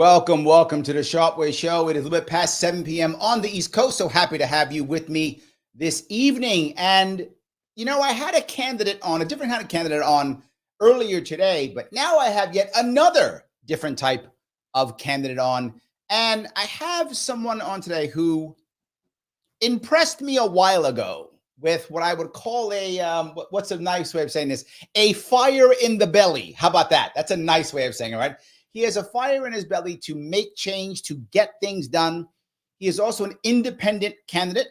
Welcome to the Sharpe Show. It is a little bit past 7 p.m. on the East Coast. So happy to have you with me this evening. And, I had a different kind of candidate on earlier today, but now I have yet another different type of candidate on. And I have someone on today who impressed me a while ago with what I would call what's a nice way of saying this? A fire in the belly. How about that? That's a nice way of saying it, right? He has a fire in his belly to make change, to get things done. He is also an independent candidate,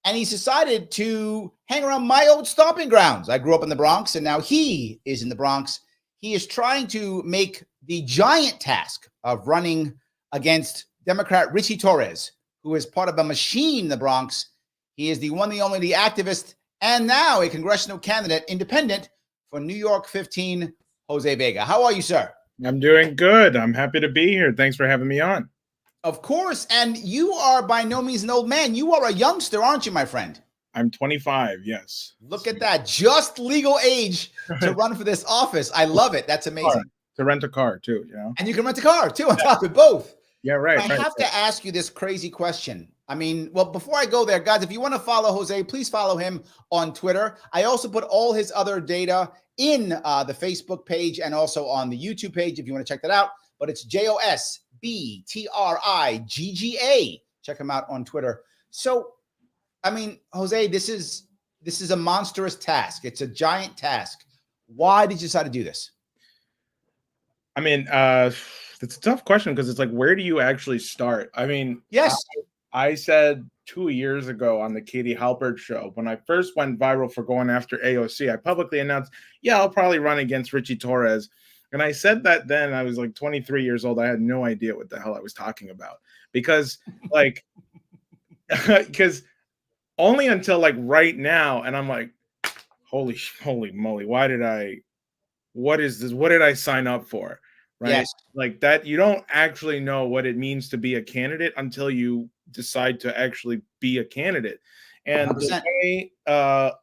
and he's decided to hang around my old stomping grounds. I grew up in the Bronx, and now he is in the Bronx. He is trying to make the giant task of running against Democrat Richie Torres, who is part of a machine in the Bronx. He is the one, the only, the activist, and now a congressional candidate, independent, for New York 15, Jose Vega. How are you, sir? I'm doing good. I'm happy to be here. Thanks for having me on. Of course. And you are by no means an old man. You are a youngster, aren't you, my friend? I'm 25, yes. Look at that. Just legal age to run for this office. I love it. That's amazing. To rent a car, too, And you can rent a car, too, on top of both. Yeah, right. I have to ask you this crazy question. Before I go there, guys, if you want to follow Jose, please follow him on Twitter. I also put all his other data in the Facebook page and also on the YouTube page if you want to check that out. But it's JOSBTRIGGA. Check him out on Twitter. So, Jose, this is a monstrous task. It's a giant task. Why did you decide to do this? It's a tough question because it's like, where do you actually start? Yes. I said 2 years ago on the Katie Halpert show, when I first went viral for going after AOC, I publicly announced, I'll probably run against Richie Torres. And I said that then. I was like 23 years old. I had no idea what the hell I was talking about because only until like right now. And I'm like, holy moly, what is this? What did I sign up for? Right. Yes. Like that. You don't actually know what it means to be a candidate until you decide to actually be a candidate. And the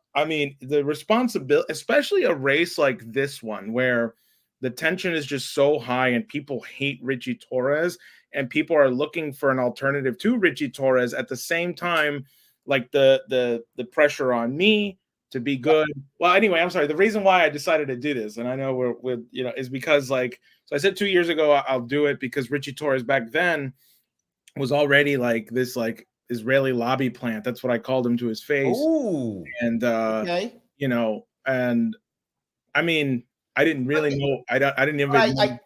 responsibility, especially a race like this one, where the tension is just so high and people hate Richie Torres and people are looking for an alternative to Richie Torres at the same time, like the pressure on me to be good. Well, anyway, I'm sorry. The reason why I decided to do this, and I know is because so I said 2 years ago, I'll do it because Richie Torres back then was already like this like Israeli lobby plant. That's what I called him to his face. Ooh. And okay. I didn't really know. I didn't even. I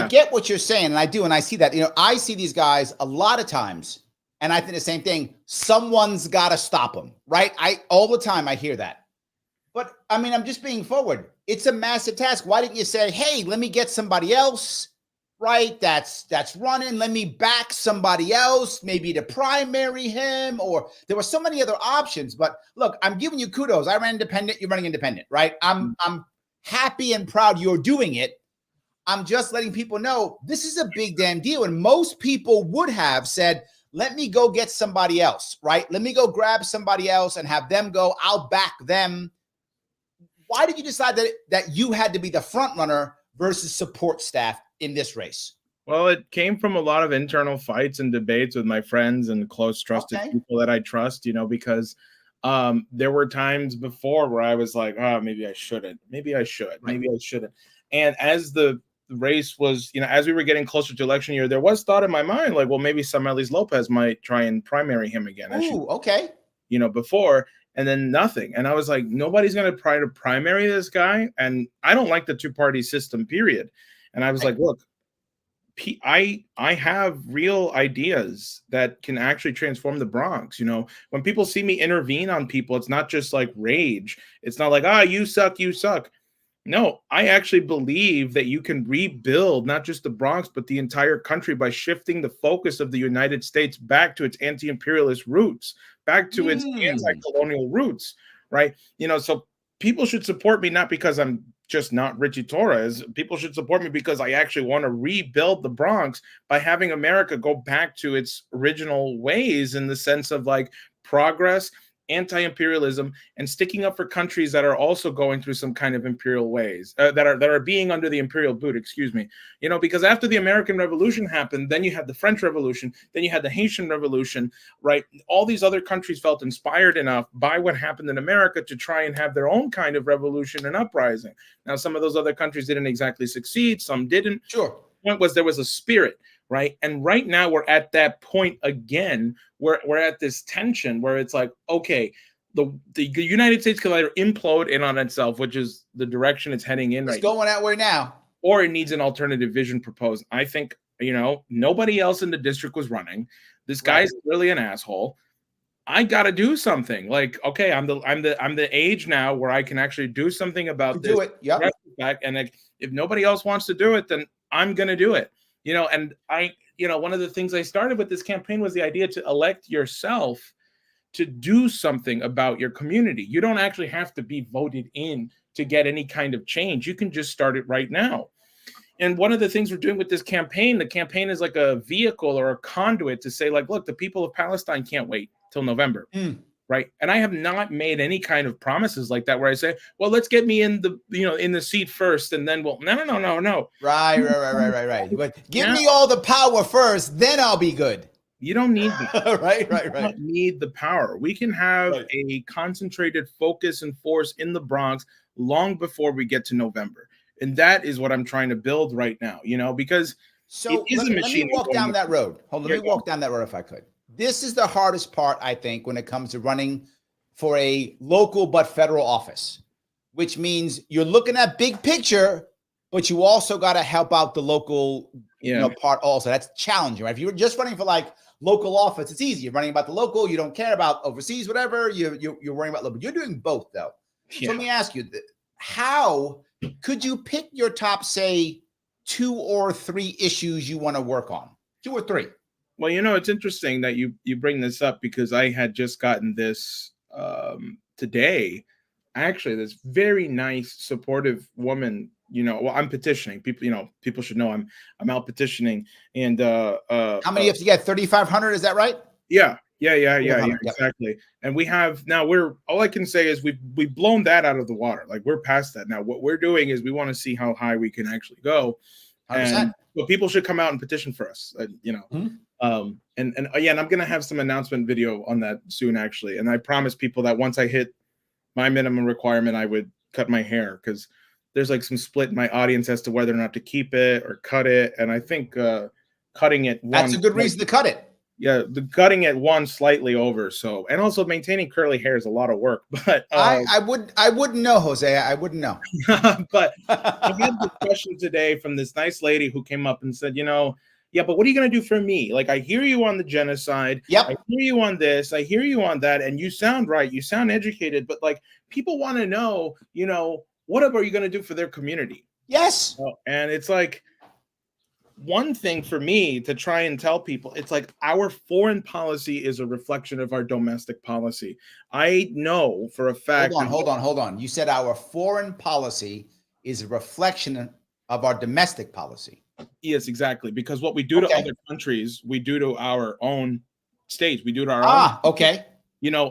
get what you're saying, and I do, and I see that. I see these guys a lot of times, and I think the same thing. Someone's got to stop them, right? All the time I hear that. But I'm just being forward. It's a massive task. Why didn't you say, hey, let me get somebody else? Right, that's running. Let me back somebody else, maybe to primary him, or there were so many other options. But look, I'm giving you kudos. I ran independent. You're running independent, right? I'm happy and proud you're doing it. I'm just letting people know this is a big damn deal, and most people would have said, "Let me go get somebody else." Right? Let me go grab somebody else and have them go. I'll back them. Why did you decide that you had to be the front runner versus support staff in this race? Well, it came from a lot of internal fights and debates with my friends and close trusted people that I trust, because there were times before where I was like, maybe I shouldn't. Maybe I should. Maybe I shouldn't. And as the race was, as we were getting closer to election year, there was thought in my mind, like, well, maybe Samelis Lopez might try and primary him again. Ooh, okay. Before. And then nothing. And I was like, nobody's going to try to primary this guy. And I don't like the two-party system, period. And I was like, look, I have real ideas that can actually transform the Bronx. When people see me intervene on people, it's not just like rage. It's not like, you suck, you suck. No, I actually believe that you can rebuild not just the Bronx, but the entire country by shifting the focus of the United States back to its anti-imperialist roots, back to its anti-colonial roots, right? So people should support me not because I'm just not Richie Torres. People should support me because I actually want to rebuild the Bronx by having America go back to its original ways in the sense of like progress anti-imperialism, and sticking up for countries that are also going through some kind of imperial ways, that are being under the imperial boot, excuse me. Because after the American Revolution happened, then you had the French Revolution, then you had the Haitian Revolution, right? All these other countries felt inspired enough by what happened in America to try and have their own kind of revolution and uprising. Now, some of those other countries didn't exactly succeed, some didn't. Sure. The point was there was a spirit, right? And right now we're at that point again. We're at this tension where it's like, okay, the United States can either implode in on itself, which is the direction it's heading in It's right now, going that way now, or it needs an alternative vision proposed. I think, nobody else in the district was running. This guy's really an asshole. I got to do something. Like, okay, I'm the age now where I can actually do something about this. Do it. Yep. And like, if nobody else wants to do it, then I'm going to do it. And one of the things I started with this campaign was the idea to elect yourself to do something about your community. You don't actually have to be voted in to get any kind of change. You can just start it right now. And one of the things we're doing with this campaign, the campaign is like a vehicle or a conduit to say, like, look, the people of Palestine can't wait till November. Right. And I have not made any kind of promises like that where I say, well, let's get me in the seat first. And then no. Right. But give me all the power first, then I'll be good. You don't need the right. You don't need the power. We can have a concentrated focus and force in the Bronx long before we get to November. And that is what I'm trying to build right now, because it is a machine. Let me walk down that road. Let me walk down that road if I could. This is the hardest part, I think, when it comes to running for a local but federal office, which means you're looking at big picture, but you also got to help out the local part also. That's challenging, right? If you're just running for like local office, it's easy. You're running about the local. You don't care about overseas, whatever. You're worrying about local. You're doing both, though. Yeah. So let me ask you, how could you pick your top, say, 2 or 3 issues you want to work on? 2 or 3. Well, it's interesting that you bring this up because I had just gotten this today. Actually, this very nice, supportive woman. I'm petitioning. People should know I'm out petitioning. And how many have to get? 3,500? Is that right? Yeah, exactly. And we have now. All I can say is we've blown that out of the water. Like, we're past that now. What we're doing is we want to see how high we can actually go. 100%. And so people should come out and petition for us. And I'm going to have some announcement video on that soon, actually. And I promised people that once I hit my minimum requirement, I would cut my hair, because there's like some split in my audience as to whether or not to keep it or cut it. And I think cutting it. That's a good reason to cut it. Yeah, the cutting it one slightly over. So, and also maintaining curly hair is a lot of work. But I wouldn't know, Jose. I wouldn't know. But I had this question today from this nice lady who came up and said, yeah, but what are you going to do for me? Like, I hear you on the genocide. Yep. I hear you on this. I hear you on that. And you sound right. You sound educated. But like, people want to know, what are you going to do for their community? Yes. And it's like, one thing for me to try and tell people, it's like our foreign policy is a reflection of our domestic policy. I know for a fact. Hold on. You said our foreign policy is a reflection of our domestic policy. Yes, exactly. Because what we do to other countries, we do to our own states. We do to our own. Okay.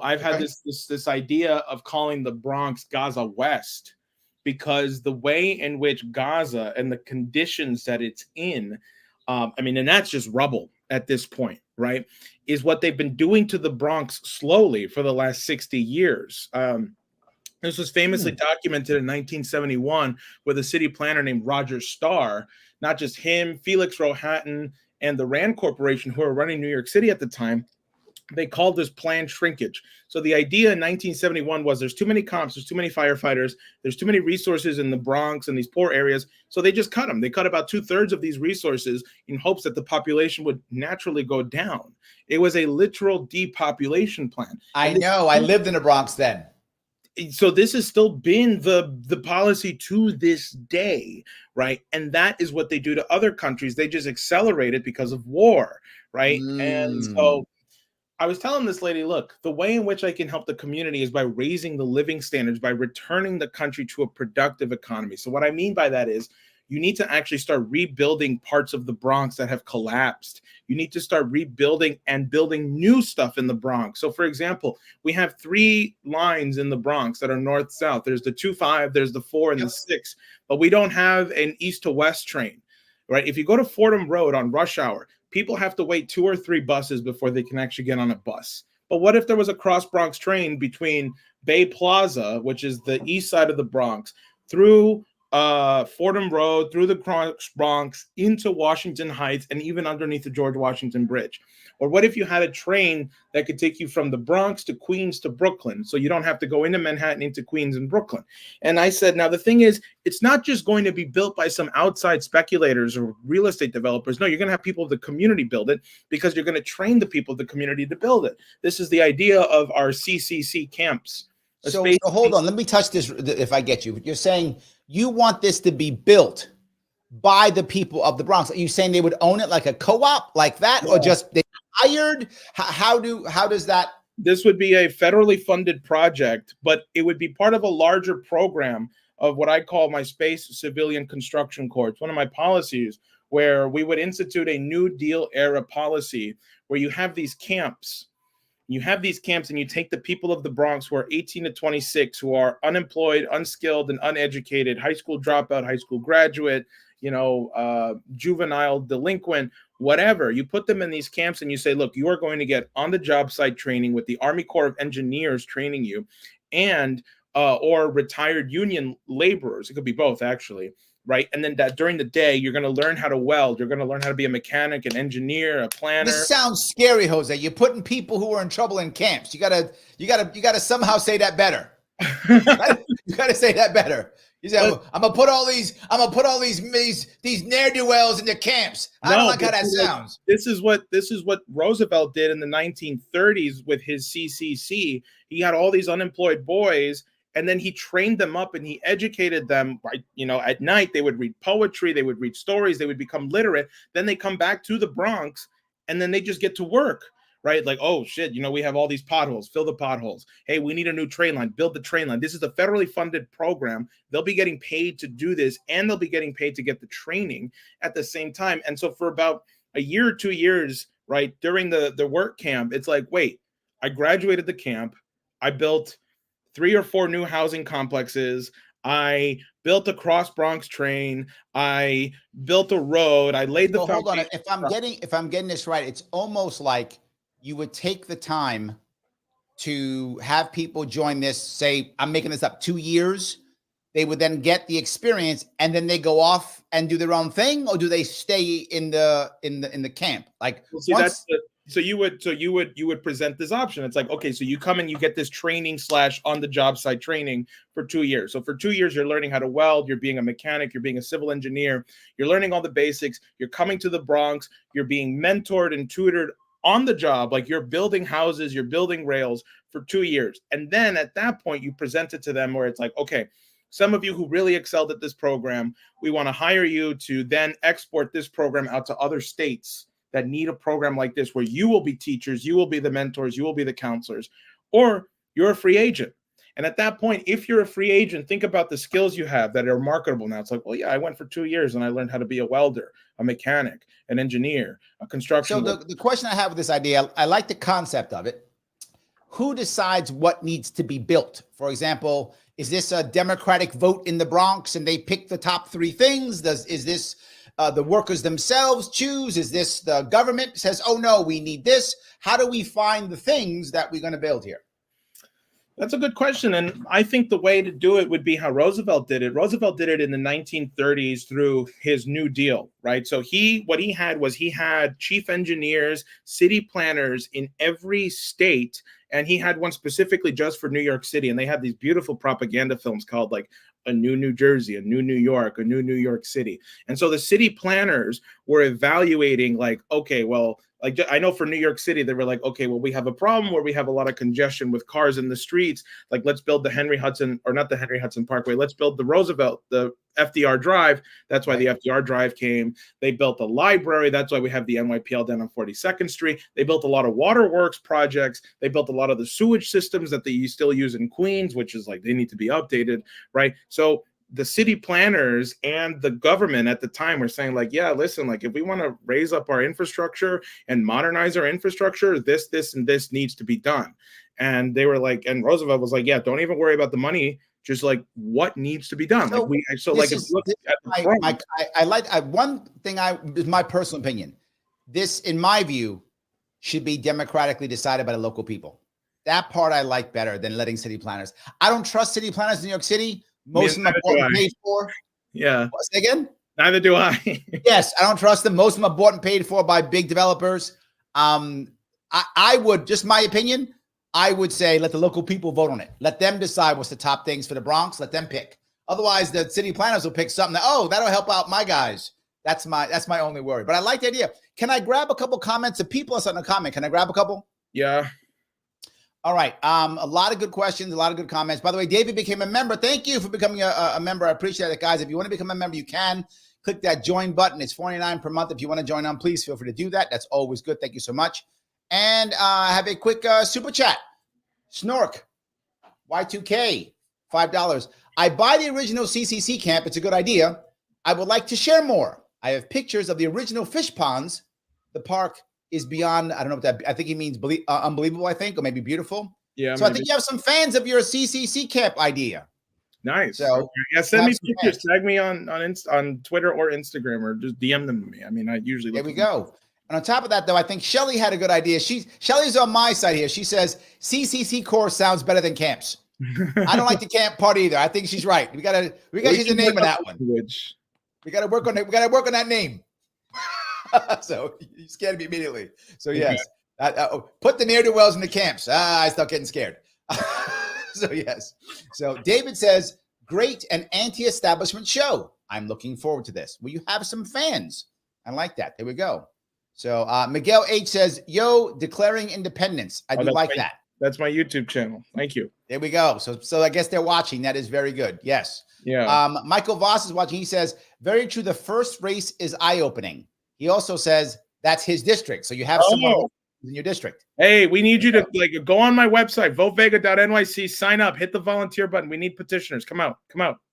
I've had this idea of calling the Bronx Gaza West, because the way in which Gaza and the conditions that it's in, and that's just rubble at this point, right, is what they've been doing to the Bronx slowly for the last 60 years. This was famously documented in 1971 with a city planner named Roger Starr. Not just him, Felix Rohatyn, and the Rand Corporation, who were running New York City at the time, they called this planned shrinkage. So the idea in 1971 was there's too many cops, there's too many firefighters, there's too many resources in the Bronx and these poor areas. So they just cut them. They cut about 2/3 of these resources in hopes that the population would naturally go down. It was a literal depopulation plan. I know. I lived in the Bronx then. So this has still been the policy to this day, right? And that is what they do to other countries. They just accelerate it because of war, right? And so I was telling this lady, look, the way in which I can help the community is by raising the living standards, by returning the country to a productive economy. So what I mean by that is, You need to actually start rebuilding parts of the Bronx that have collapsed. You need to start rebuilding and building new stuff in the Bronx. So, for example, we have 3 lines in the Bronx that are north-south. There's the 2-5, there's the 4, and the 6, but we don't have an east to west train, right? If you go to Fordham Road on rush hour, people have to wait 2 or 3 buses before they can actually get on a bus. But what if there was a cross Bronx train between Bay Plaza, which is the east side of the Bronx, through Fordham Road, through the Bronx, into Washington Heights, and even underneath the George Washington Bridge? Or what if you had a train that could take you from the Bronx to Queens to Brooklyn, so you don't have to go into Manhattan, into Queens and Brooklyn? And I said, now the thing is, it's not just going to be built by some outside speculators or real estate developers. No, you're going to have people of the community build it, because you're going to train the people of the community to build it. This is the idea of our CCC camps. So hold on, let me touch this if I get you. You're saying you want this to be built by the people of the Bronx. Are you saying they would own it like a co-op like that, or just they hired? How does that? This would be a federally funded project, but it would be part of a larger program of what I call my Space Civilian Construction Corps. It's one of my policies where we would institute a New Deal era policy where you have these camps. You have these camps and you take the people of the Bronx who are 18 to 26, who are unemployed, unskilled, and uneducated, high school dropout, high school graduate, juvenile delinquent, whatever. You put them in these camps and you say, look, you are going to get on the job site training with the Army Corps of Engineers training you, and or retired union laborers. It could be both, actually. Right. And then that during the day, you're going to learn how to weld. You're going to learn how to be a mechanic, an engineer, a planner. This sounds scary, Jose. You're putting people who are in trouble in camps. You gotta somehow say that better. You gotta say that better. You say, I'm gonna put all these ne'er-do-wells in the camps. I don't like how that sounds. This is what Roosevelt did in the 1930s with his CCC. He had all these unemployed boys, and then he trained them up and he educated them. At night they would read poetry, they would read stories, they would become literate. Then they come back to the Bronx and then they just get to work, right? Like, oh shit, we have all these potholes, fill the potholes. Hey, we need a new train line, build the train line. This is a federally funded program. They'll be getting paid to do this, and they'll be getting paid to get the training at the same time. And so for about a year or 2 years, right, during the work camp, it's like, wait, I graduated the camp, I built 3 or 4 new housing complexes, I built a cross Bronx train, I built a road, I laid the foundation. Hold on, if I'm getting this right, it's almost like you would take the time to have people join this, say, I'm making this up, 2 years. They would then get the experience and then they go off and do their own thing, or do they stay in the camp? Like, well, see, so you would present this option. It's like, okay, so you come and you get this training / on the job site training for 2 years. So for 2 years, you're learning how to weld, you're being a mechanic, you're being a civil engineer, you're learning all the basics, you're coming to the Bronx, you're being mentored and tutored on the job, like you're building houses, you're building rails for 2 years. And then at that point, you present it to them where it's like, okay, some of you who really excelled at this program, we want to hire you to then export this program out to other states that need a program like this, where you will be teachers, you will be the mentors, you will be the counselors, or you're a free agent. And at that point, if you're a free agent, think about the skills you have that are marketable now. It's like, well, yeah, I went for 2 years and I learned how to be a welder, a mechanic, an engineer, a construction. So the question I have with this idea, I like the concept of it. Who decides what needs to be built? For example, is this a democratic vote in the Bronx and they pick the top 3 things? Is this the workers themselves choose? Is this the government says, oh no, we need this? How do we find the things that we're going to build here? That's a good question. And I think the way to do it would be how Roosevelt did it. Roosevelt did it in the 1930s through his New Deal, right? So he had chief engineers, city planners in every state. And he had one specifically just for New York City. And they had these beautiful propaganda films called like A New New Jersey, A New New York, A New New York City. And so the city planners were evaluating like, okay, well, like I know for New York City, they were like, okay, well, we have a problem where we have a lot of congestion with cars in the streets. Like, let's build the Henry Hudson, or not the Henry Hudson Parkway. Let's build the Roosevelt, the FDR Drive. That's why the FDR Drive came. They built a library. That's why we have the NYPL down on 42nd Street. They built a lot of waterworks projects. They built a lot of the sewage systems that they still use in Queens, which is like, they need to be updated, right? So the city planners and the government at the time were saying like, yeah, listen, like if we want to raise up our infrastructure and modernize our infrastructure, this and this needs to be done. And they were like, and Roosevelt was like, yeah, don't even worry about the money, just like what needs to be done. So like if you look at the Bronx, one thing is my personal opinion. This, in my view, should be democratically decided by the local people. That part I like better than letting city planners. I don't trust city planners in New York City. Most of them are bought and paid for. Yeah. Say again? Neither do I. Yes, I don't trust them. Most of them are bought and paid for by big developers. I would, just my opinion, I would say let the local people vote on it. Let them decide what's the top things for the Bronx. Let them pick. Otherwise, the city planners will pick something that, that'll help out my guys. That's my only worry. But I like the idea. Can I grab a couple comments? The people are starting to comment. Can I grab a couple? Yeah. All right. A lot of good questions, a lot of good comments. By the way, David became a member. Thank you for becoming a member. I appreciate it, guys. If you want to become a member, you can click that join button. It's $49 per month. If you want to join on, please feel free to do that. That's always good. Thank you so much. And have a quick super chat. Snork, Y2K, $5. I buy the original CCC camp. It's a good idea. I would like to share more. I have pictures of the original fish ponds. The park is beyond, I don't know what that, I think he means unbelievable, I think, or maybe beautiful. Yeah. So maybe. I think you have some fans of your CCC camp idea. Nice. So yeah, send me pictures. Tag me on Twitter or Instagram, or just DM them to me. I mean, I usually there we go. And on top of that, though, I think Shelly had a good idea. Shelly's on my side here. She says CCC course sounds better than camps. I don't like the camp part either. I think she's right. We gotta use the name of that one. We gotta work on it. We gotta work on that name. So you scared me immediately. So yes, put the ne'er-do-wells in the camps. I start getting scared. So yes. So David says, great and anti-establishment show. I'm looking forward to this. Will you have some fans? I like that. There we go. So Miguel H says, yo, declaring independence. I do like that. That's my YouTube channel. Thank you. There we go. So I guess they're watching. That is very good. Yes. Yeah. Michael Voss is watching. He says, very true. The first race is eye-opening. He also says that's his district. So you have someone in your district. Hey, we need you to go on my website, votevega.nyc, sign up, hit the volunteer button. We need petitioners. Come out.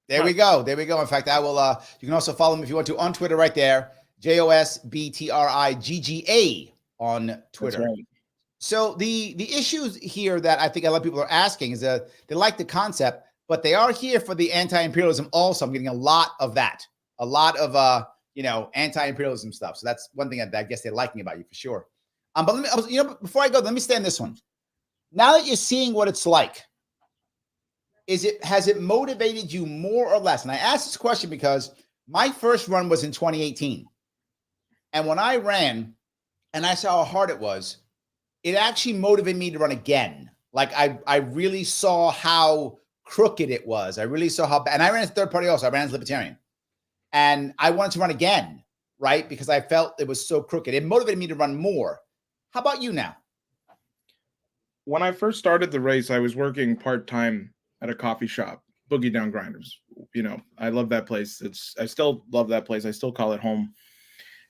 There we go. In fact, I will, you can also follow him if you want to on Twitter right there. JOSBTRIGGA on Twitter. That's right. So the issues here that I think a lot of people are asking is that they like the concept, but they are here for the anti-imperialism also. I'm getting a lot of that. A lot of anti-imperialism stuff. So that's one thing that I guess they're liking about you for sure. But let me, before I go, let me stay on this one. Now that you're seeing what it's like, has it motivated you more or less? And I asked this question because my first run was in 2018. And when I ran and I saw how hard it was, it actually motivated me to run again. Like I really saw how crooked it was. I really saw how bad. And I ran as a third party also. I ran as libertarian. And I wanted to run again, right? Because I felt it was so crooked. It motivated me to run more. How about you now? When I first started the race, I was working part-time at a coffee shop, Boogie Down Grinders. I love that place. I still love that place. I still call it home.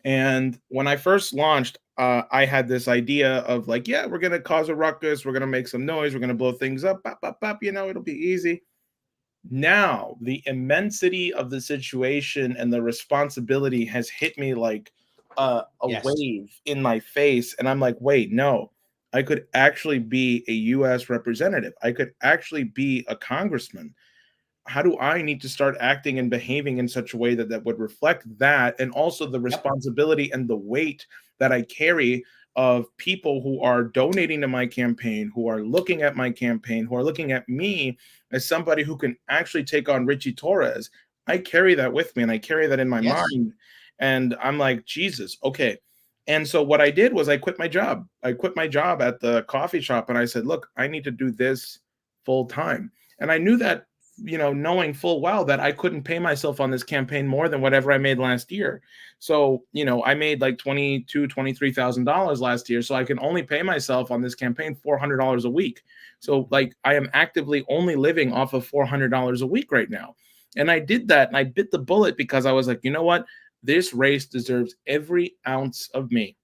And when I first launched, I had this idea of like, yeah, we're going to cause a ruckus. We're going to make some noise. We're going to blow things up. Bop, bop, bop, it'll be easy. Now, the immensity of the situation and the responsibility has hit me like a wave in my face. And I'm like, wait, no, I could actually be a U.S. representative. I could actually be a congressman. How do I need to start acting and behaving in such a way that would reflect that, and also the responsibility and the weight that I carry of people who are donating to my campaign, who are looking at my campaign, who are looking at me as somebody who can actually take on Richie Torres. I carry that with me, and I carry that in my mind. And I'm like, Jesus, okay. And so what I did was I quit my job. I quit my job at the coffee shop, and I said, look, I need to do this full time. And I knew that, knowing full well that I couldn't pay myself on this campaign more than whatever I made last year. So, I made like $22,000, $23,000 last year. So I can only pay myself on this campaign $400 a week. So like I am actively only living off of $400 a week right now. And I did that, and I bit the bullet because I was like, you know what? This race deserves every ounce of me.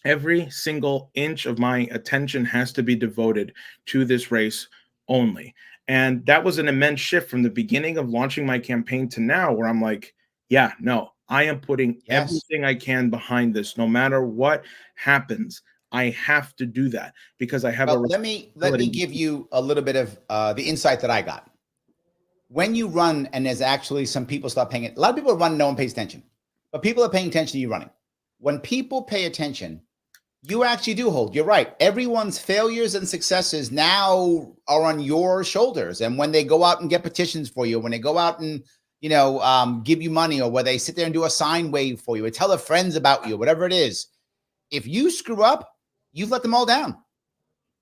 Every single inch of my attention has to be devoted to this race only. And that was an immense shift from the beginning of launching my campaign to now, where I'm like, yeah, no, I am putting Yes. everything I can behind this, no matter what happens. I have to do that because I have a Well, let me responsibility. give you a little bit of the insight that I got. When you run, and there's actually some people start paying it. A lot of people run, no one pays attention, but people are paying attention to you running. When people pay attention, you actually do hold. You're right. Everyone's failures and successes now are on your shoulders. And when they go out and get petitions for you, when they go out and give you money, or where they sit there and do a sign wave for you, or tell their friends about you, whatever it is, if you screw up, you've let them all down.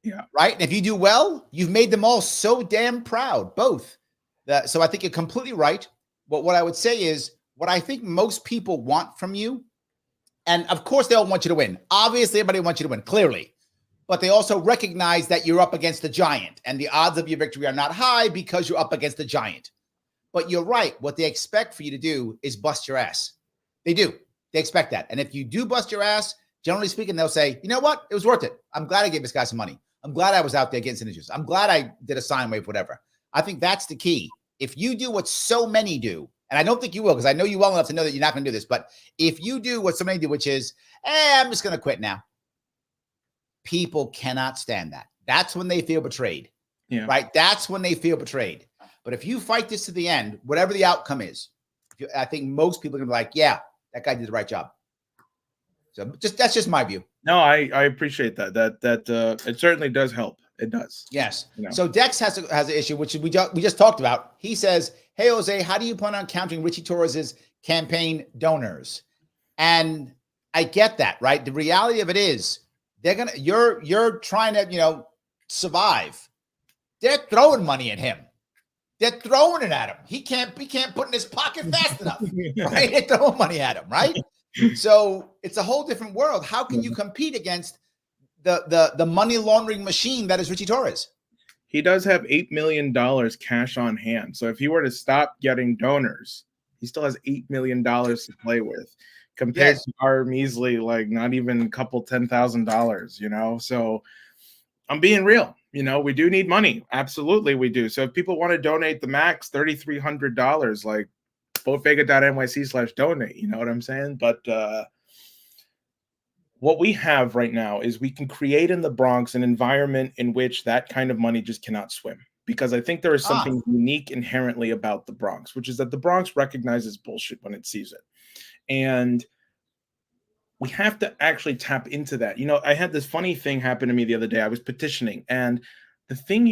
Yeah. Right. And if you do well, you've made them all so damn proud, both. So I think you're completely right. But what I would say is, what I think most people want from you, and of course they all want you to win. Obviously, everybody wants you to win, clearly. But they also recognize that you're up against a giant, and the odds of your victory are not high because you're up against a giant. But you're right. What they expect for you to do is bust your ass. They do. They expect that. And if you do bust your ass, generally speaking, they'll say, you know what? It was worth it. I'm glad I gave this guy some money. I'm glad I was out there getting signatures. I'm glad I did a sine wave, whatever. I think that's the key. If you do what so many do, and I don't think you will, because I know you well enough to know that you're not going to do this, but if you do what so many do, which is, I'm just going to quit now, people cannot stand that. That's when they feel betrayed, right? That's when they feel betrayed. But if you fight this to the end, whatever the outcome is, I think most people are going to be like, yeah, that guy did the right job. So that's just my view. No, I appreciate that. That it certainly does help. It does. Yes. So Dex has an issue, which we just talked about. He says, "Hey Jose, how do you plan on countering Richie Torres's campaign donors?" And I get that, right? The reality of it is, you're trying to survive. They're throwing money at him. They're throwing it at him. He can't put it in his pocket fast enough, right? They're throwing money at him, right? So it's a whole different world. How can you compete against the money laundering machine that is Richie Torres? He does have $8 million cash on hand. So if he were to stop getting donors, he still has $8 million to play with, compared to our measly, like, not even a couple $10,000, So I'm being real. We do need money. Absolutely, we do. So if people want to donate the max $3,300, like, vega.nyc/donate, you know what I'm saying? But what we have right now is we can create in the Bronx an environment in which that kind of money just cannot swim. Because I think there is something unique inherently about the Bronx, which is that the Bronx recognizes bullshit when it sees it. And we have to actually tap into that. I had this funny thing happen to me the other day. I was petitioning, and the thing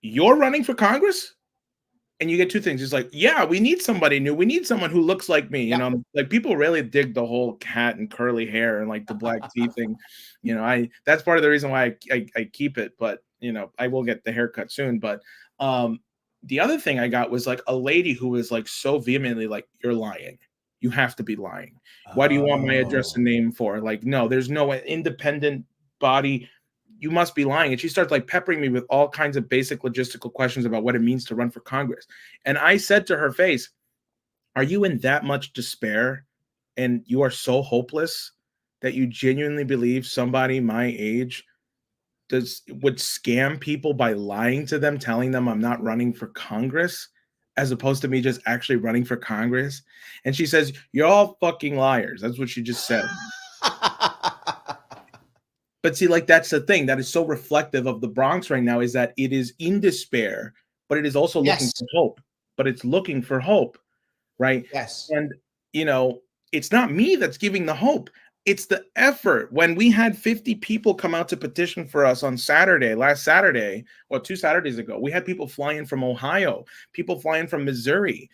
you're running for Congress? And you get two things. It's like, yeah, we need somebody new. We need someone who looks like me. Like, people really dig the whole cat and curly hair and like the black teeth thing. That's part of the reason why I keep it. But I will get the haircut soon. But the other thing I got was like a lady who was like so vehemently like, "You're lying. You have to be lying. Why do you want my address and name for?" Like, no, there's no independent body. You must be lying. And she starts like peppering me with all kinds of basic logistical questions about what it means to run for Congress. And I said to her face, "Are you in that much despair and you are so hopeless that you genuinely believe somebody my age would scam people by lying to them, telling them I'm not running for Congress, as opposed to me just actually running for Congress?" And she says, "You're all fucking liars." That's what she just said. But see, like, that's the thing that is so reflective of the Bronx right now, is that it is in despair, but it is also looking for hope. But it's looking for hope, right? Yes. And, it's not me that's giving the hope. It's the effort. When we had 50 people come out to petition for us on last Saturday, or 2 Saturdays ago, we had people flying from Ohio, people flying from Missouri,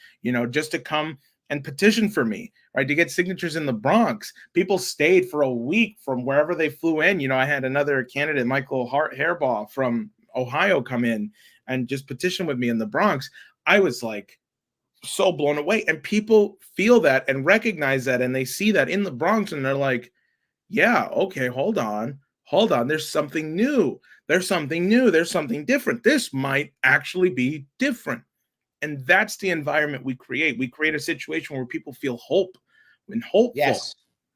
just to come and petition for me, right? To get signatures in the Bronx. People stayed for a week from wherever they flew in. I had another candidate, Michael Hairbaugh from Ohio, come in and just petition with me in the Bronx. I was like so blown away. And people feel that and recognize that, and they see that in the Bronx, and they're like, yeah, okay, hold on. There's something new. There's something new. There's something different. This might actually be different. And that's the environment we create. We create a situation where people feel hope and hopeful. Yes.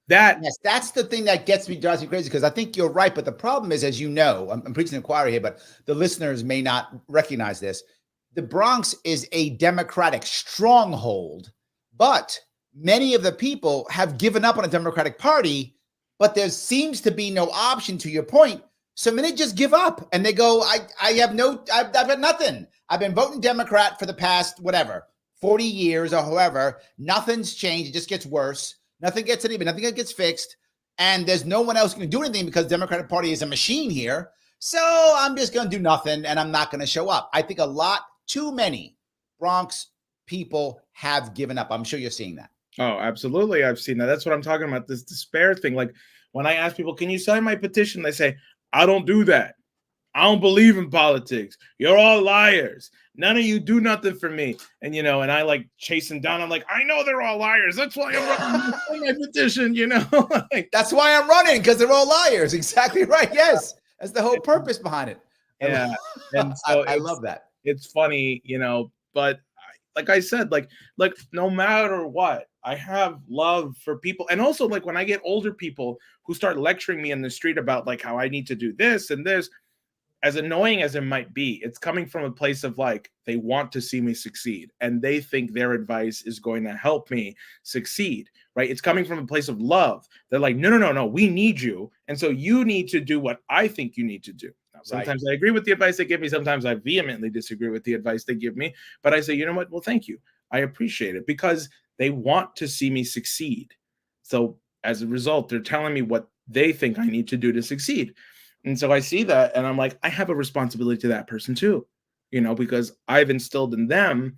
That Yes, that's the thing that drives me crazy, because I think you're right. But the problem is, as you know, I'm preaching to the choir here, but the listeners may not recognize this. The Bronx is a Democratic stronghold, but many of the people have given up on a Democratic Party, but there seems to be no option, to your point. So many just give up and they go, I've got nothing. I've been voting Democrat for the past, whatever, 40 years or however. Nothing's changed. It just gets worse. Nothing gets fixed. And there's no one else who can do anything because the Democratic Party is a machine here. So I'm just going to do nothing and I'm not going to show up. I think too many Bronx people have given up. I'm sure you're seeing that. Oh, absolutely. I've seen that. That's what I'm talking about. This despair thing. Like when I ask people, can you sign my petition? They say, I don't do that. I don't believe in politics. You're all liars. None of you do nothing for me. And, and I like chase them down. I'm like, I know they're all liars. That's why I'm running my petition, like, that's why I'm running, because they're all liars. Exactly right. Yes. That's the whole purpose behind it. Yeah. And so I love that. It's funny, but like I said, like no matter what, I have love for people. And also like when I get older people who start lecturing me in the street about like how I need to do this and this, as annoying as it might be, it's coming from a place of like, they want to see me succeed and they think their advice is going to help me succeed, right? It's coming from a place of love. They're like, no, we need you. And so you need to do what I think you need to do. Now, sometimes I agree with the advice they give me. Sometimes I vehemently disagree with the advice they give me, but I say, you know what? Well, thank you. I appreciate it because they want to see me succeed. So as a result, they're telling me what they think I need to do to succeed. And so I see that and I'm like, I have a responsibility to that person too, because I've instilled in them,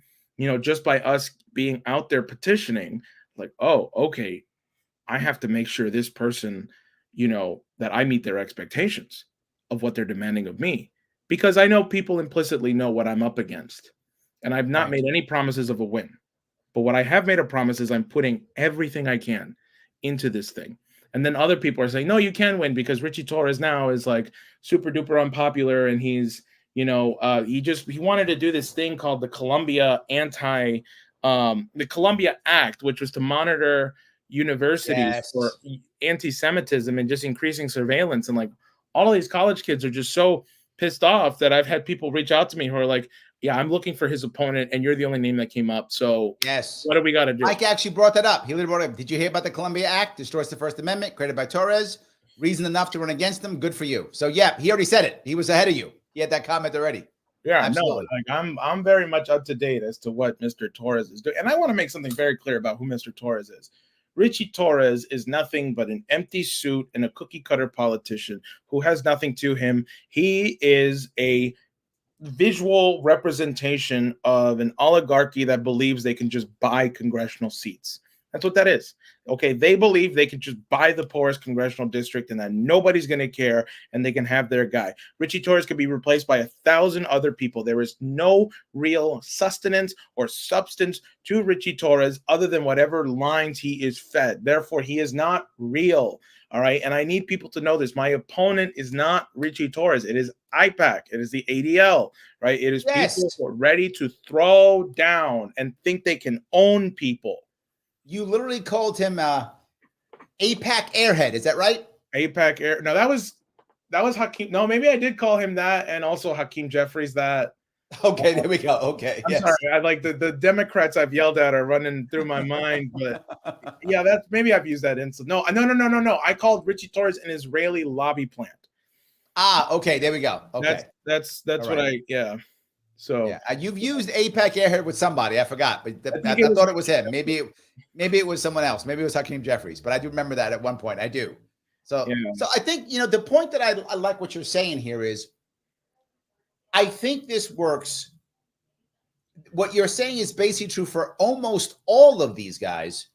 just by us being out there petitioning, like, oh, okay, I have to make sure this person, that I meet their expectations of what they're demanding of me, because I know people implicitly know what I'm up against. And I've not made any promises of a win. But what I have made a promise is I'm putting everything I can into this thing. And then other people are saying, no, you can win because Richie Torres now is like super duper unpopular. And he's, he wanted to do this thing called the Columbia Act, which was to monitor universities for anti-Semitism and just increasing surveillance. And like all of these college kids are just so pissed off that I've had people reach out to me who are like, yeah, I'm looking for his opponent and you're the only name that came up. So what do we got to do? Mike actually brought that up. He literally brought it up. Did you hear about the Columbia Act? Destroys the First Amendment, created by Torres. Reason enough to run against them. Good for you. So yeah, he already said it. He was ahead of you. He had that comment already. Yeah, absolutely. No, like I'm very much up to date as to what Mr. Torres is doing. And I want to make something very clear about who Mr. Torres is. Richie Torres is nothing but an empty suit and a cookie cutter politician who has nothing to him. He is a visual representation of an oligarchy that believes they can just buy congressional seats. That's what that is. Okay, they believe they can just buy the poorest congressional district and that nobody's going to care and they can have their guy. Richie Torres could be replaced by 1,000 other people. There is no real sustenance or substance to Richie Torres other than whatever lines he is fed. Therefore, he is not real. All right. And I need people to know this. My opponent is not Richie Torres. It is IPAC. It is the ADL, right? It is people who are ready to throw down and think they can own people. You literally called him APAC Airhead. Is that right? APAC Air. No, that was Hakeem. No, maybe I did call him that, and also Hakeem Jeffries that. Okay, there we go. Okay. I'm sorry. I like the Democrats I've yelled at are running through my mind, but yeah, that's maybe I've used that insult. No. I called Richie Torres an Israeli lobby plant. Okay, there we go. Okay. That's what yeah. So yeah, you've used APAC Airhead with somebody. I forgot, but I thought it was him. Maybe it was someone else. Maybe it was Hakeem Jeffries, but I do remember that at one point. I do. So I think, the point that I like what you're saying here is, I think this works. What you're saying is basically true for almost all of these guys,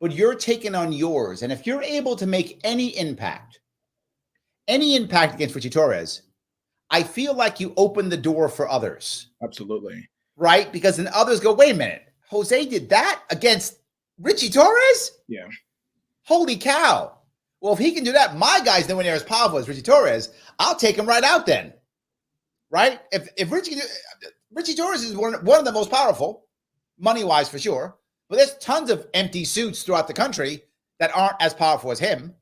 but you're taking on yours. And if you're able to make any impact against Richie Torres, I feel like you open the door for others. Absolutely. Right? Because then others go, wait a minute, Jose did that against Richie Torres? Yeah. Holy cow. Well, if he can do that, my guy's nowhere near as powerful as Richie Torres. I'll take him right out then. Right? If Richie Torres is one of the most powerful, money-wise for sure, but there's tons of empty suits throughout the country that aren't as powerful as him.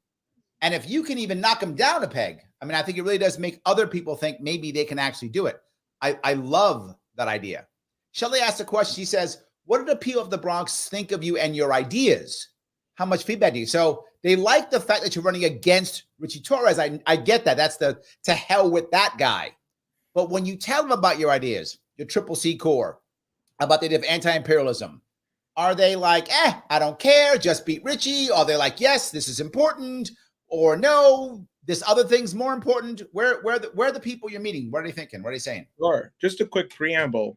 And if you can even knock him down a peg, I mean, I think it really does make other people think maybe they can actually do it. I love that idea. Shelly asked a question. She says, what did the people of the Bronx think of you and your ideas? How much feedback do you? So they like the fact that you're running against Richie Torres. I get that. That's the to hell with that guy. But when you tell them about your ideas, your Triple C core, about the idea of anti-imperialism, are they like, I don't care, just beat Richie? Are they like, yes, this is important? Or no, this other thing's more important? Where are the people you're meeting? What are they thinking? What are they saying? Sure. Just a quick preamble.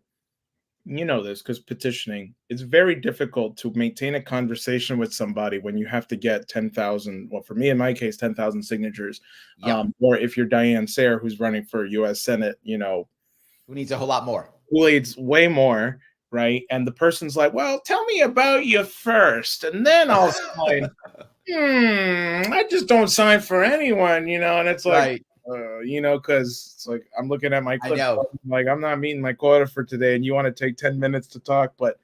You know this because petitioning, it's very difficult to maintain a conversation with somebody when you have to get 10,000, well, for me, in my case, 10,000 signatures. Yep. Or if you're Diane Sayre, who's running for U.S. Senate, who needs a whole lot more. Who needs way more, right? And the person's like, well, tell me about you first, and then I'll sign. I just don't sign for anyone, and it's like, right. Because it's like I'm looking at my clip, like I'm not meeting my quota for today, and you want to take 10 minutes to talk, but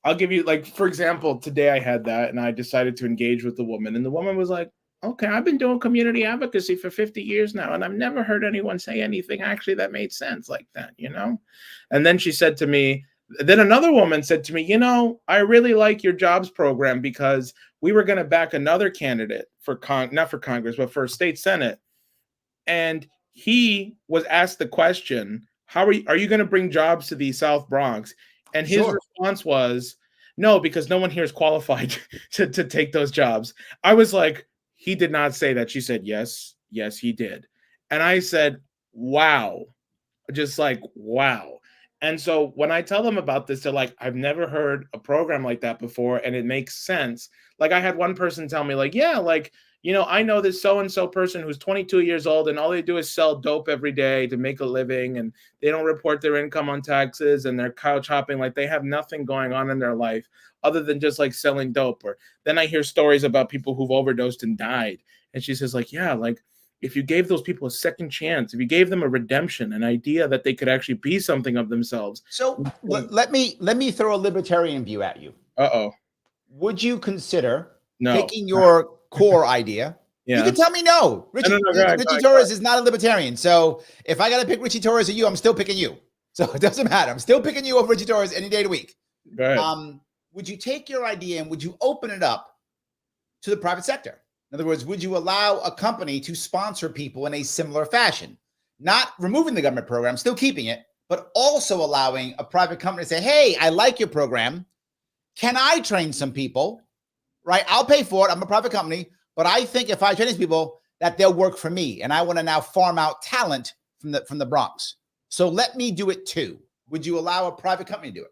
I'll give you, like, for example, today I had that, and I decided to engage with the woman, and the woman was like, okay, I've been doing community advocacy for 50 years now, and I've never heard anyone say anything actually that made sense like that, And then she said to me, then another woman said to me, I really like your jobs program because we were going to back another candidate for not for Congress, but for state Senate. And he was asked the question, are you going to bring jobs to the South Bronx? And his response was, no, because no one here is qualified to take those jobs. I was like, he did not say that. She said, yes, he did. And I said, wow, just like, wow. And so when I tell them about this, they're like, I've never heard a program like that before. And it makes sense. Like I had one person tell me like, yeah, like, I know this so-and-so person who's 22 years old and all they do is sell dope every day to make a living and they don't report their income on taxes and they're couch hopping. Like they have nothing going on in their life other than just like selling dope. Or then I hear stories about people who've overdosed and died. And she says like, yeah, like if you gave those people a second chance, if you gave them a redemption, an idea that they could actually be something of themselves. So let me throw a libertarian view at you. Uh-oh. Would you consider picking your core idea? Yeah. You can tell me no. Richie Torres is not a libertarian. So if I got to pick Richie Torres or you, I'm still picking you. So it doesn't matter. I'm still picking you over Richie Torres any day of the week. Go ahead. Would you take your idea and would you open it up to the private sector? In other words, would you allow a company to sponsor people in a similar fashion? Not removing the government program, still keeping it, but also allowing a private company to say, hey, I like your program. Can I train some people? Right? I'll pay for it. I'm a private company, but I think if I train these people that they'll work for me and I want to now farm out talent from the Bronx. So let me do it too. Would you allow a private company to do it?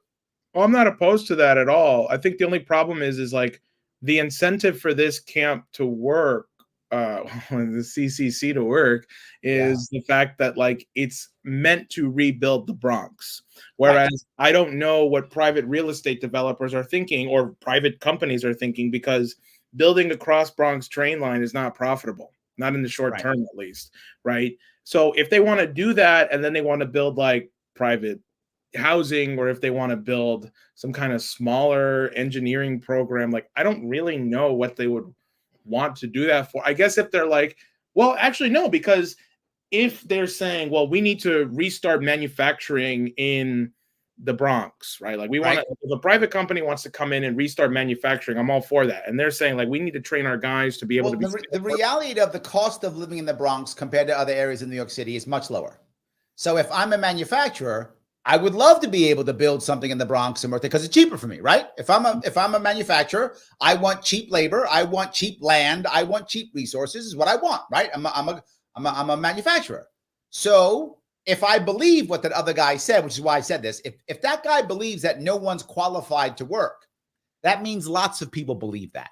Well, I'm not opposed to that at all. I think the only problem is like the incentive for this camp to work, the CCC to work is the fact that like it's meant to rebuild the Bronx. Whereas I don't know what private real estate developers are thinking or private companies are thinking, because building a cross Bronx train line is not profitable, not in the short term, at least. Right. So if they want to do that and then they want to build like private housing, or if they want to build some kind of smaller engineering program, like I don't really know what they would want to do that for. I guess if they're like, well, actually, no, because if they're saying, well, we need to restart manufacturing in the Bronx, right? Like we want to, if a private company wants to come in and restart manufacturing, I'm all for that. And they're saying like, we need to train our guys to be able to be. The reality of the cost of living in the Bronx compared to other areas in New York City is much lower. So if I'm a manufacturer, I would love to be able to build something in the Bronx and work there because it's cheaper for me, right? If I'm a manufacturer, I want cheap labor, I want cheap land, I want cheap resources is what I want, right? I'm a manufacturer. So if I believe what that other guy said, which is why I said this, if that guy believes that no one's qualified to work, that means lots of people believe that.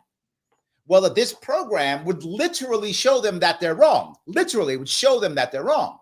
Well, that this program would literally show them that they're wrong. Literally would show them that they're wrong.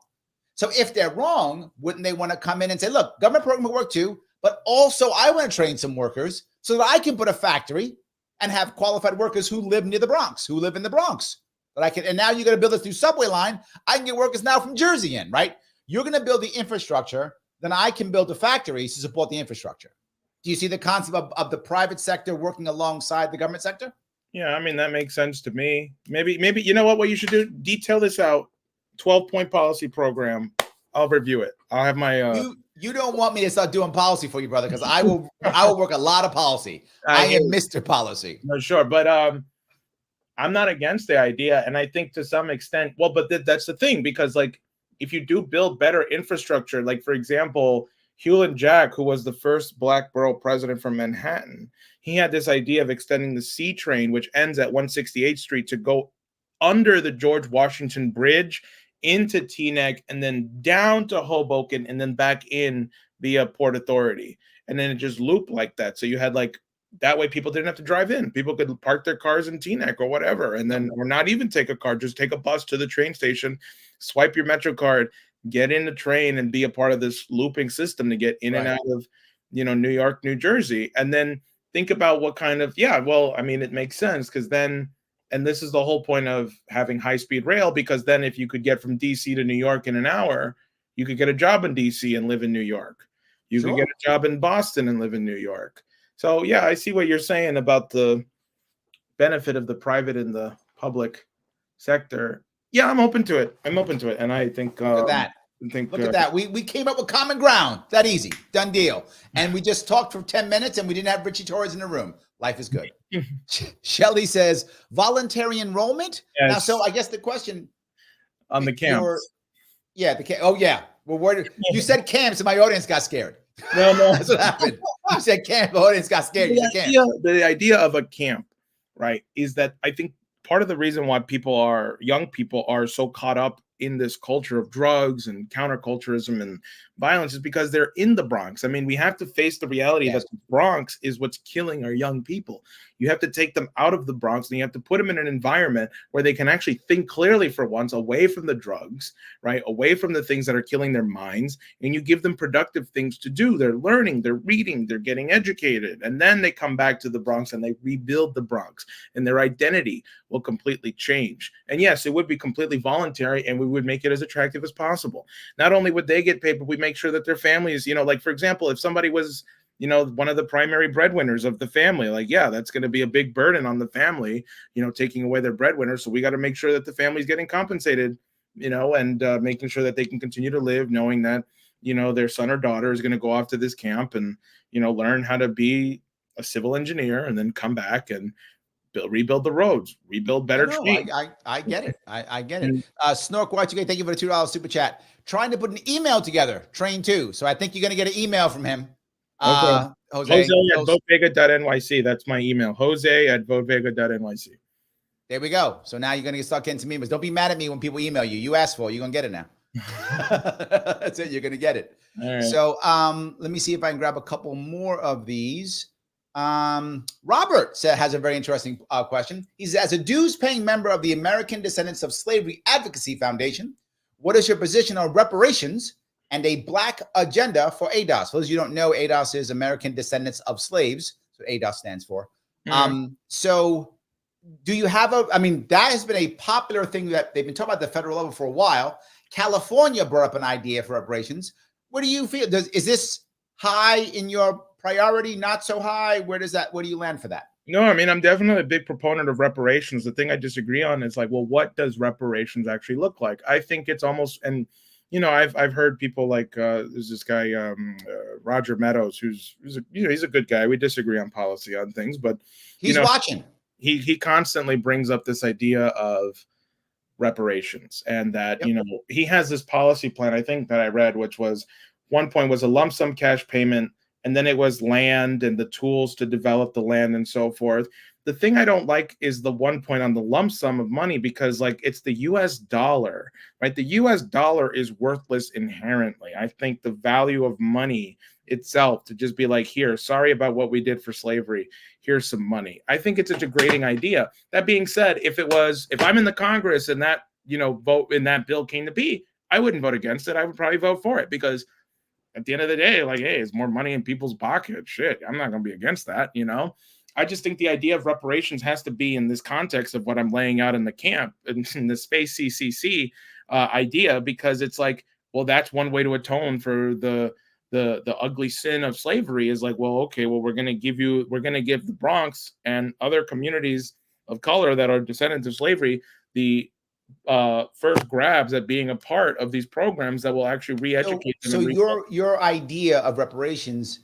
So if they're wrong, wouldn't they want to come in and say, look, government program will work too, but also I want to train some workers so that I can put a factory and have qualified workers who live near the Bronx, who live in the Bronx. That I can, and now you're going to build this through subway line. I can get workers now from Jersey in, right? You're going to build the infrastructure, then I can build the factories to support the infrastructure. Do you see the concept of the private sector working alongside the government sector? Yeah, I mean, that makes sense to me. Maybe you know what you should do? Detail this out. 12-point policy program. I'll review it. I'll have my You don't want me to start doing policy for you, brother, because I will work a lot of policy. I I hear am Mr. Policy. no, sure, but I'm not against the idea, and I think to some extent, well, but that's the thing, because like if you do build better infrastructure, like for example, Hewlett Jack, who was the first black borough president from Manhattan, he had this idea of extending the C train, which ends at 168th Street, to go under the George Washington Bridge into Teaneck and then down to Hoboken and then back in via Port Authority. And then it just looped like that. So you had like that way people didn't have to drive in. People could park their cars in Teaneck or whatever, and then or not even take a car, just take a bus to the train station, swipe your Metro card, get in the train, and be a part of this looping system to get in and out of, New York, New Jersey. And then think about what kind of well, I mean, it makes sense because then, and this is the whole point of having high-speed rail, because then if you could get from DC to New York in an hour, you could get a job in DC and live in New York. You could get a job in Boston and live in New York. So yeah, I see what you're saying about the benefit of the private and the public sector. Yeah, I'm open to it. And I think Look at that. Look at that. We came up with common ground. That easy. Done deal. And we just talked for 10 minutes and we didn't have Richie Torres in the room. Life is good. Shelly says voluntary enrollment. Yes. Now, so I guess the question on the camp. Oh yeah. Well, you said camps and my audience got scared. No, That's what happened. You said camp, the audience got scared. The idea of a camp, right, is that I think part of the reason why young people are so caught up in this culture of drugs and counterculturism and violence is because they're in the Bronx. I mean, we have to face the reality that the Bronx is what's killing our young people. You have to take them out of the Bronx and you have to put them in an environment where they can actually think clearly for once, away from the drugs, right? Away from the things that are killing their minds. And you give them productive things to do. They're learning, they're reading, they're getting educated. And then they come back to the Bronx and they rebuild the Bronx, and their identity will completely change. And yes, it would be completely voluntary, and we would make it as attractive as possible. Not only would they get paid, but we make sure that their families, like for example, if somebody was, one of the primary breadwinners of the family, like, yeah, that's going to be a big burden on the family, taking away their breadwinner. So we got to make sure that the family's getting compensated, and making sure that they can continue to live knowing that, their son or daughter is going to go off to this camp and, learn how to be a civil engineer and then come back and rebuild the roads, rebuild better trains. I get it. I get it. Snork, watch again. Thank you for the $2 super chat. Trying to put an email together, train 2. So I think you're going to get an email from him. Okay. Jose at votevega.nyc. That's my email. Jose at votevega.nyc. There we go. So now you're going to start getting some emails. Don't be mad at me when people email you. You asked for it. You're going to get it now. That's it. You're going to get it. All right. So let me see if I can grab a couple more of these. Robert has a very interesting question. He says, as a dues-paying member of the American Descendants of Slavery Advocacy Foundation, what is your position on reparations and a Black agenda for ADOS? For those of you who don't know, ADOS is American Descendants of Slaves. So ADOS stands for. So do you have that has been a popular thing that they've been talking about at the federal level for a while. California brought up an idea for reparations. What do you feel? Is this high in your priority, not so high? Where do you land for that? No, I'm definitely a big proponent of reparations. The thing I disagree on is like, well, what does reparations actually look like? I think it's almost, and I've heard people like there's this guy Roger Meadows, who's he's a good guy. We disagree on policy on things, but he's watching. He constantly brings up this idea of reparations, and that he has this policy plan, I think, that I read, which was one point was a lump sum cash payment, and then it was land and the tools to develop the land and so forth. The thing I don't like is the one point on the lump sum of money, because like it's the US dollar, right? The US dollar is worthless inherently. I think the value of money itself, to just be like, here, sorry about what we did for slavery, here's some money. I think it's a degrading idea. That being said, if I'm in the Congress and that, vote in that bill came to be, I wouldn't vote against it. I would probably vote for it, because at the end of the day, like, hey, it's more money in people's pockets. Shit, I'm not going to be against that, I just think the idea of reparations has to be in this context of what I'm laying out in the camp, in the space CCC idea, because it's like, well, that's one way to atone for the ugly sin of slavery, is like, well, okay, well, we're going to give the Bronx and other communities of color that are descendants of slavery the first grabs at being a part of these programs that will actually re-educate them So and your idea of reparations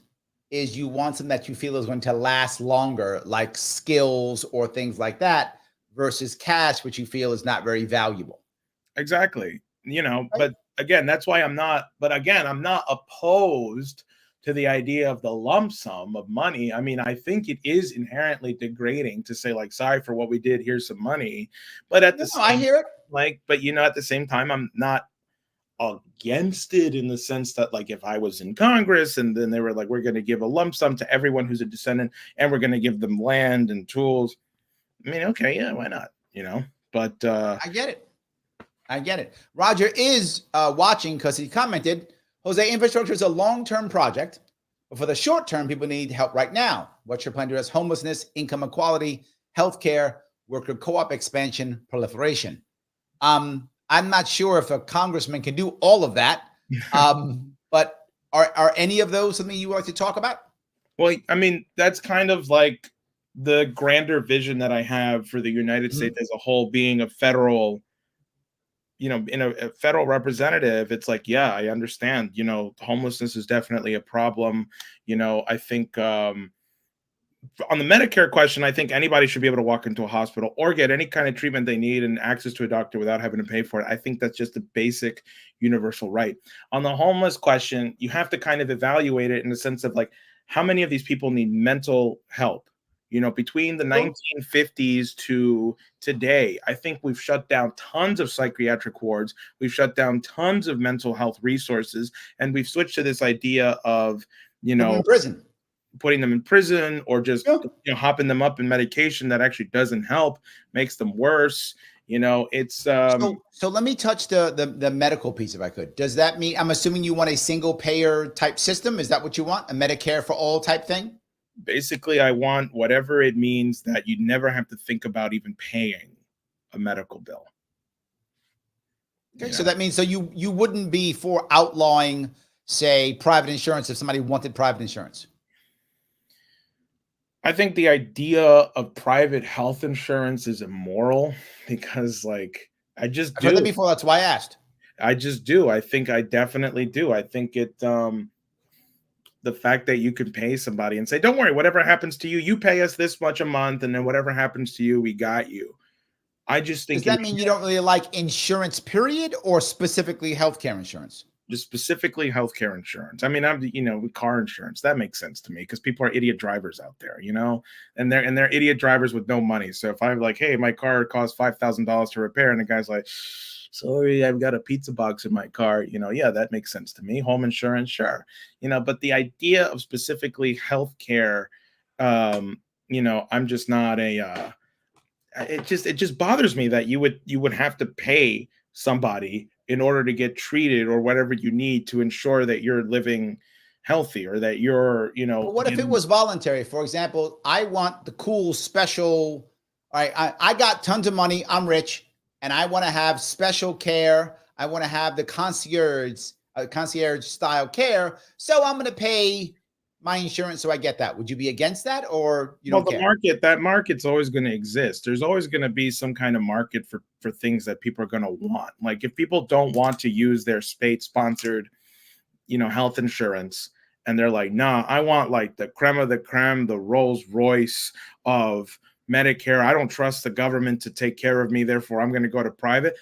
is you want something that you feel is going to last longer, like skills or things like that, versus cash, which you feel is not very valuable. exactly. Right? But again, that's why I'm not opposed to the idea of the lump sum of money. I mean, I think it is inherently degrading to say, like, sorry for what we did, here's some money. But at No, the I same hear it. but at the same time, I'm not against it in the sense that, like, if I was in Congress and then they were like, we're going to give a lump sum to everyone who's a descendant and we're going to give them land and tools. I mean, okay, yeah, why not? But I get it. I get it. Roger is watching because he commented, Jose, infrastructure is a long-term project, but for the short term, people need help right now. What's your plan to address homelessness, income equality, healthcare, worker co-op expansion, proliferation? I'm not sure if a congressman can do all of that. But are any of those something you want to talk about? well, I mean, that's kind of like the grander vision that I have for the United Mhm. States as a whole, being a federal, in a federal representative. It's like, yeah, I understand. Homelessness is definitely a problem. I think on the Medicare question, I think anybody should be able to walk into a hospital or get any kind of treatment they need and access to a doctor without having to pay for it. I think that's just a basic universal right. On the homeless question, you have to kind of evaluate it in the sense of, like, how many of these people need mental help? Between the True. 1950s to today, I think we've shut down tons of psychiatric wards. We've shut down tons of mental health resources, and we've switched to this idea of, Put them in prison. putting them in prison or just Yeah. hopping them up in medication that actually doesn't help, makes them worse. It's So let me touch the medical piece if I could. Does that mean, I'm assuming you want a single payer type system? Is that what you want? A Medicare for all type thing? basically, I want whatever it means that you never have to think about even paying a medical bill. Okay, so that means you wouldn't be for outlawing, say, private insurance if somebody wanted private insurance. I think the idea of private health insurance is immoral because, like, I just I've heard that do. before. That's why I asked. I just do. I think I definitely do. I think the fact that you can pay somebody and say, don't worry, whatever happens to you, you pay us this much a month, and then whatever happens to you, we got you. I just Does think that mean you don't really like insurance, period, or specifically healthcare insurance? just specifically healthcare insurance. I mean, with car insurance, that makes sense to me because people are idiot drivers out there, and they're idiot drivers with no money. So if I'm like, hey, my car costs $5,000 to repair, and the guy's like, sorry, I've got a pizza box in my car, yeah, that makes sense to me. Home insurance, sure, but the idea of specifically healthcare, I'm just not a. It just bothers me that you would have to pay somebody in order to get treated or whatever you need to ensure that you're living healthy or that you're But what if it getting. was voluntary? For example, I want the cool special. All right, I got tons of money. I'm rich, and I want to have special care. I want to have the concierge style care. So I'm going to pay my insurance so I get that. Would you be against that, or you Well, don't care? that market's always going to exist. There's always going to be some kind of market for things that people are going to want. Like, if people don't want to use their state sponsored health insurance, and they're like, nah, I want like the creme of the creme, the Rolls Royce of Medicare. I don't trust the government to take care of me, therefore I'm going to go to private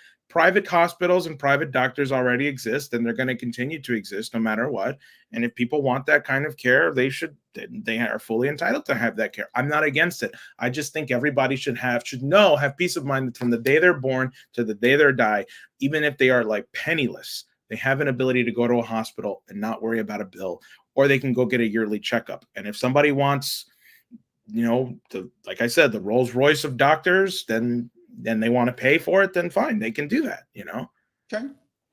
hospitals, and private doctors already exist, and they're going to continue to exist no matter what. And if people want that kind of care, they are fully entitled to have that care. I'm not against it. I just think everybody should have peace of mind from the day they're born to the day they die, even if they are like penniless. They have an ability to go to a hospital and not worry about a bill, or they can go get a yearly checkup. And if somebody wants, like I said, the Rolls Royce of doctors, then they want to pay for it, then fine, they can do that.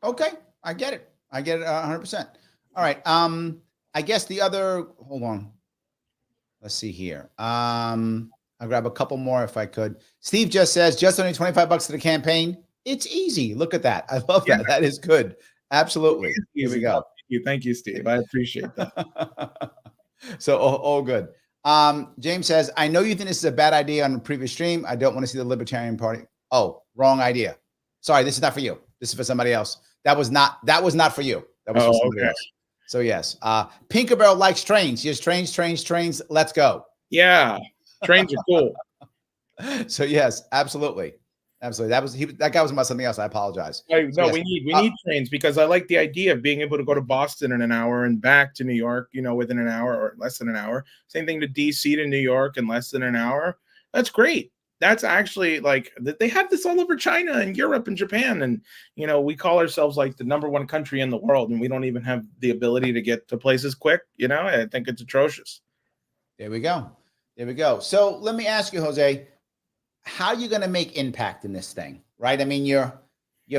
Okay, I get it. I get it 100%. All right. I guess hold on. Let's see here. I'll grab a couple more if I could. Steve just says, just only $25 to the campaign. It's easy. Look at that. I love that. That is good. Absolutely. Here we go. Thank you, Steve. I appreciate that. So all good. James says, I know you think this is a bad idea on the previous stream. I don't want to see the Libertarian Party. Oh, wrong idea. Sorry, this is not for you. This is for somebody else. That was not for you. That was for somebody else. So yes. Pinkerbarrel likes trains. Yes, trains. Let's go. Yeah. Trains are cool. So yes, absolutely. That guy was about something else. I apologize. No, yes. we need trains, because I like the idea of being able to go to Boston in an hour and back to New York, within an hour or less than an hour. Same thing to DC to New York in less than an hour. That's great. That's actually like, they have this all over China and Europe and Japan. And, we call ourselves like the #1 country in the world, and we don't even have the ability to get to places quick. I think it's atrocious. There we go. So let me ask you, Jose, how are you going to make impact in this thing, right? I mean, you're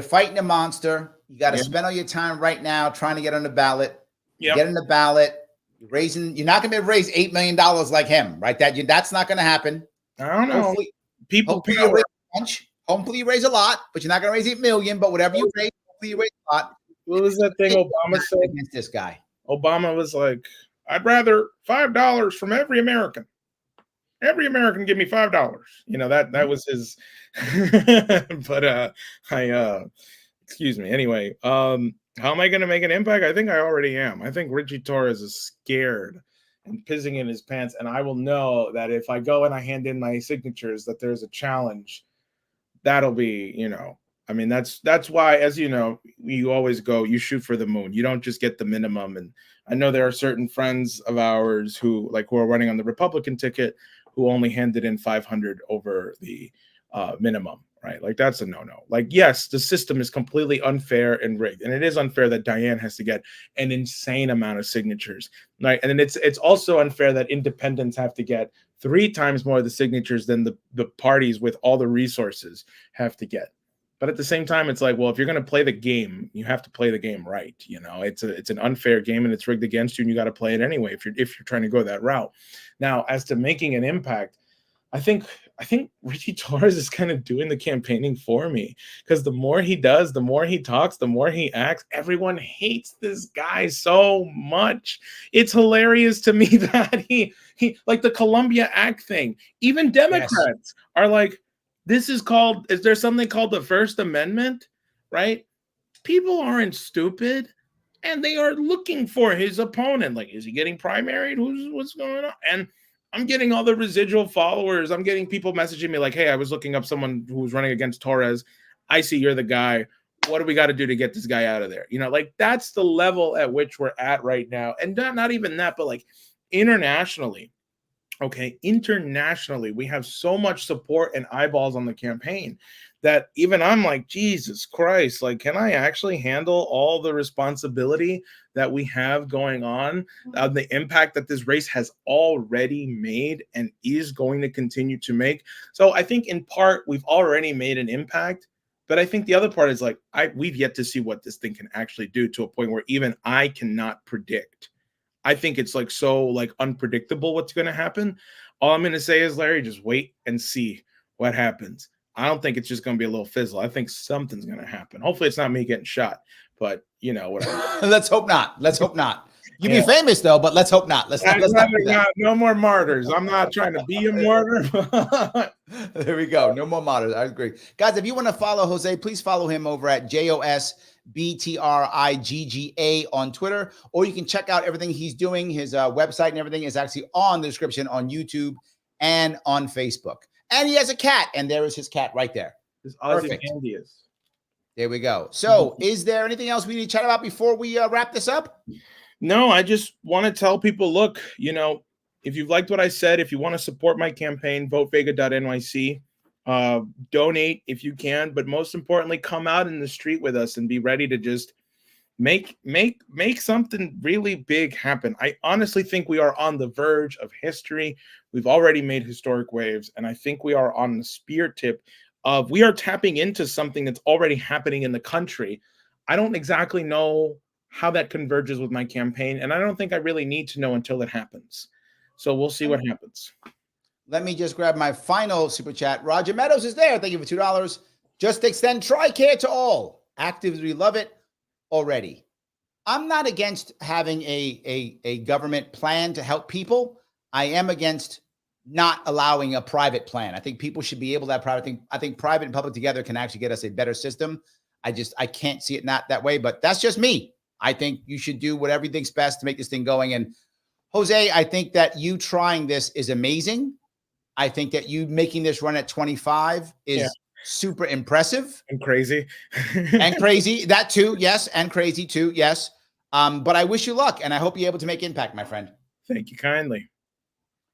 fighting a monster. You got to spend all your time right now trying to get on the ballot. Get on the ballot. You're not going to be able to raise $8 million like him, right? That's not going to happen. I don't know. Hopefully you raise a lot, but you're not going to raise $8 million. But whatever you raise, hopefully you raise a lot. What was that thing Obama said against this guy? Obama was like, I'd rather $5 from every American. Every American give me $5. That was his. But excuse me. Anyway, how am I going to make an impact? I think I already am. I think Richie Torres is scared and pissing in his pants, and I will know that if I go and I hand in my signatures that there's a challenge, that'll be, I mean, that's why, as you know, you always go, you shoot for the moon. You don't just get the minimum. And I know there are certain friends of ours who are running on the Republican ticket who only handed in 500 over the minimum, right? Like, that's a no-no. Like, yes, the system is completely unfair and rigged. And it is unfair that Diane has to get an insane amount of signatures, right? And then it's also unfair that independents have to get 3 times more of the signatures than the parties with all the resources have to get. But at the same time, it's like, well, if you're going to play the game, you have to play the game right. It's an unfair game and it's rigged against you, and you got to play it anyway if you're trying to go that route. Now, as to making an impact, I think Richie Torres is kind of doing the campaigning for me, because the more he does, the more he talks, the more he acts. Everyone hates this guy so much. It's hilarious to me that he like the Columbia Act thing. Even Democrats are like, is there something called the First Amendment, right? People aren't stupid, and they are looking for his opponent. Like, is he getting primaried? What's going on? And I'm getting all the residual followers. I'm getting people messaging me like, hey, I was looking up someone who was running against Torres. I see you're the guy. What do we got to do to get this guy out of there? Like, that's the level at which we're at right now. And not even that, but like internationally. Okay, internationally, we have so much support and eyeballs on the campaign that even I'm like, Jesus Christ, like, can I actually handle all the responsibility that we have going on, the impact that this race has already made and is going to continue to make? So I think in part, we've already made an impact, but I think the other part is like, we've yet to see what this thing can actually do, to a point where even I cannot predict. I think it's like so like unpredictable what's going to happen. All I'm going to say is, Larry, just wait and see what happens. I don't think it's just going to be a little fizzle. I think something's going to happen. Hopefully it's not me getting shot, but whatever. Let's hope not. You'd be famous though, but let's hope not. Let's not. No more martyrs. I'm not trying to be a martyr. There we go. No more martyrs. I agree. Guys, if you want to follow Jose, please follow him over at JOSBTRIGGA on Twitter, or you can check out everything he's doing. His website and everything is actually on the description on YouTube and on Facebook. And he has a cat, and there is his cat right there. His Ozymandias. There we go. So is there anything else we need to chat about before we wrap this up? No, I just want to tell people, look, if you've liked what I said, if you want to support my campaign, votevega.nyc. Donate if you can, but most importantly, come out in the street with us and be ready to just make something really big happen. I honestly think we are on the verge of history. We've already made historic waves, and I think we are on the spear tip of, we are tapping into something that's already happening in the country. I don't exactly know how that converges with my campaign, and I don't think I really need to know until it happens. So we'll see what happens. Let me just grab my final super chat. Roger Meadows is there. Thank you for $2. Just extend TRICARE to all. Actively love it already. I'm not against having a government plan to help people. I am against not allowing a private plan. I think people should be able to have private. I think private and public together can actually get us a better system. I can't see it not that way, but that's just me. I think you should do whatever you think's best to make this thing going. And Jose, I think that you trying this is amazing. I think that you making this run at 25 is super impressive. And crazy. And crazy. That too. Yes. And crazy too. Yes. But I wish you luck, and I hope you're able to make impact, my friend. Thank you kindly.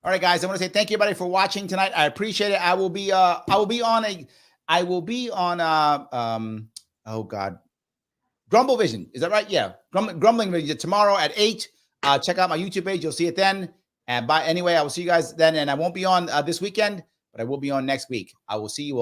All right, guys. I want to say thank you, everybody, for watching tonight. I appreciate it. I will be on oh God, Grumble Vision. Is that right? Yeah. Grumbling Vision tomorrow at 8. Check out my YouTube page. You'll see it then. And anyway, I will see you guys then. And I won't be on this weekend, but I will be on next week. I will see you all.